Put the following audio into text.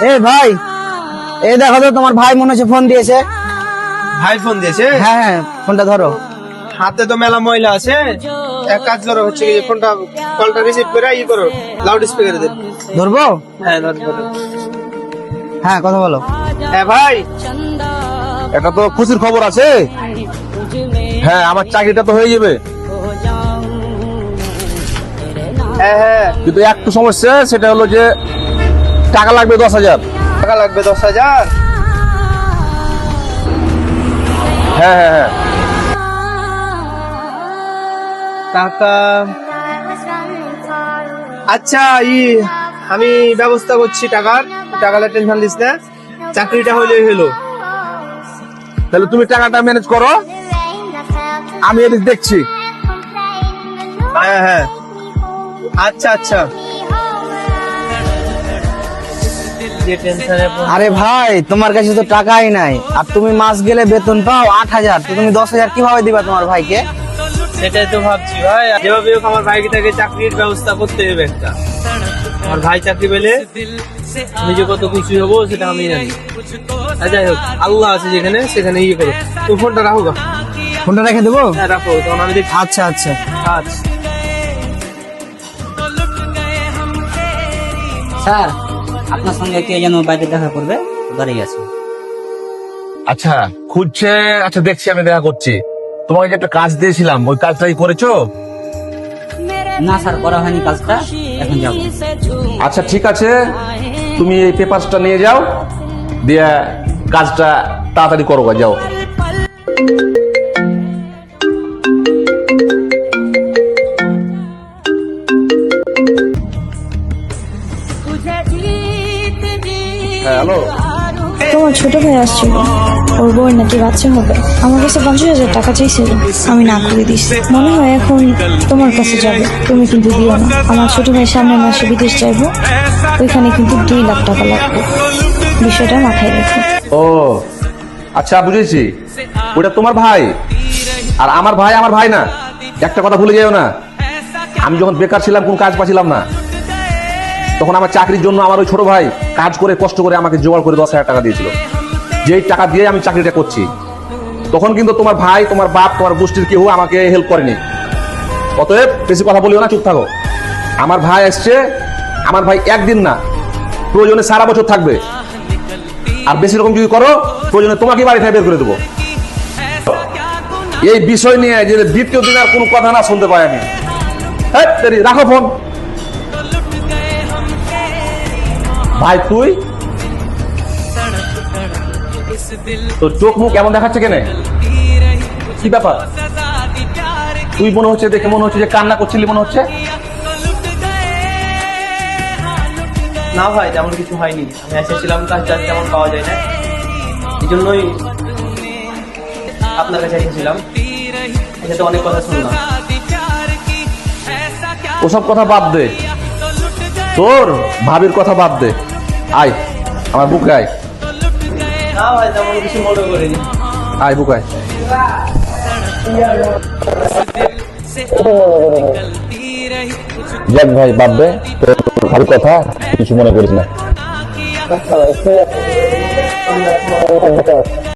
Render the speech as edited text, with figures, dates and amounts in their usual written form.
এ ভাই, এই দেখো তো তোমার ভাই মনে হচ্ছে ফোন দিয়েছে। ভাই ফোন দিয়েছে? হ্যাঁ হ্যাঁ, ফোনটা ধরো। হাতে তো মেলা ময়লা আছে, এক কাজ করো, হচ্ছে কি ফোনটা কলটা রিসিভ করে ই করো, লাউড স্পিকারে দেন। ধরবো? হ্যাঁ ধরো। হ্যাঁ, কথা বলো। হ্যাঁ ভাই, এটা তো খুশির খবর আছে। হ্যাঁ, আমার চাকরিটা তো হয়ে যাবে, হ্যাঁ হ্যাঁ। কিন্তু একটু সমস্যা, সেটা হলো যে টাকা লাগবে 10,000। টাকা লাগবে 10,000? হ্যাঁ হ্যাঁ হ্যাঁ। টাকা, আচ্ছা আমি ব্যবস্থা করছি টাকার, টাকাটা টেনশন দিস না, চাকরিটা হইলেই হলো। তাহলে তুমি টাকাটা ম্যানেজ করো, আমি এদিক দেখছি। হ্যাঁ হ্যাঁ, আচ্ছা আচ্ছা। আরে ভাই, তোমার কাছে তো টাকাই নাই, আর তুমি মাস গেলে বেতন পাও 8,000, তো তুমি 10,000 কিভাবে দিবা তোমার ভাইকে? সেটাই তো ভাবছি ভাই, যেভাবে হোক আমার ভাইকে থেকে চাকরির ব্যবস্থা করতে হবে একটা। আমার ভাই চাকরি পেলে আমি যে কত খুশি হবো সেটা আমি জানি। আর যাই হোক, আল্লাহ আছে যেখানে, সেখানে ইয়ে করো। তুমি ফোনটা রাখো গা। ফোনটা রেখে দেবো? হ্যাঁ রাখো, তখন আমি দেখছি। আচ্ছা আচ্ছা। আচ্ছা। স্যার, আপনার সঙ্গে কে যেন বাইরে দেখা করবে, দাঁড়িয়ে আছে। আচ্ছা, খুঁজছে। আচ্ছা, দেখছি, আমি দেখা করছি। তোমাকে যে একটা কাজ দিয়েছিলাম, ওই কাজটাই করেছো? না স্যার, করা হয়নি কাজটা, এখন যাবো। আচ্ছা ঠিক আছে, তুমি এই পেপারসটা নিয়ে যাও, দিয়ে কাজটা তাড়াতাড়ি করো, যাও। হ্যাঁ, হ্যালো। তোমার ছোট ভাই আসছিল, ওর বউয়ের নাকি বাচ্চা হবে। আমার কাছে 50,000 টাকা চাইছিল, আমি না করে দিচ্ছি। মনে হয় এখন তোমার কাছে যাবে, তুমি কিন্তু দিও না। আমার ছোট ভাই সামনের মাসে বিদেশ যাইবো, ওইখানে কিন্তু 2 লাখ টাকা লাগবে, বিষয়টা মাথায় রেখো। ও আচ্ছা, বুঝেছি। ওটা তোমার ভাই, আর আমার ভাই না। একটা কথা ভুলে যাও না, আমি যখন বেকার ছিলাম, কোন কাজ পাচ্ছিলাম না, তখন আমার চাকরির জন্য আমার ওই ছোট ভাই কাজ করে কষ্ট করে আমাকে জোগাড় করে 10,000 টাকা দিয়েছিল। যেই টাকা দিয়ে আমি চাকরিটা করছি, তখন কিন্তু তোমার ভাই, তোমার বাপ, তোমার গোষ্ঠীর কেউ আমাকে হেল্প করেনি। অতএব বেশি কথা বলিও না, চুপ থাকো। আমার ভাই আসছে, আমার ভাই একদিন না, প্রয়োজনে সারা বছর থাকবে। আর বেশি রকম যদি করো, প্রয়োজনে তোমাকে বাড়ি থেকে বের করে দেবো। এই বিষয় নিয়ে যে দ্বিতীয় দিন আর কোনো কথা না শুনতে পাই আমি। রাখো ফোন। ভাই তুই, তোর চোখ মুখ এমন দেখাচ্ছে কেন? কি ব্যাপার? তুই মনে হচ্ছে, দেখে মনে হচ্ছে যে কান্না করছিলি মনে হচ্ছে। না ভাই, তেমন কিছু হয়নি। আমি এসেছিলাম, কাজটা তেমন পাওয়া যায় না, এই জন্যই আপনার কাছে এসেছিলাম। এসে তো অনেক কথা শুনলাম। ওসব কথা বাদ দে, তোর ভাবির কথা বাদ দে। আয় আমার বুকে আয়। না ভাই, তেমন কিছু মনে করিনি। আয় বুকে আয়। যাক ভাই, বাদ দে, তোর ভাবির কথা কিছু মনে করিস না।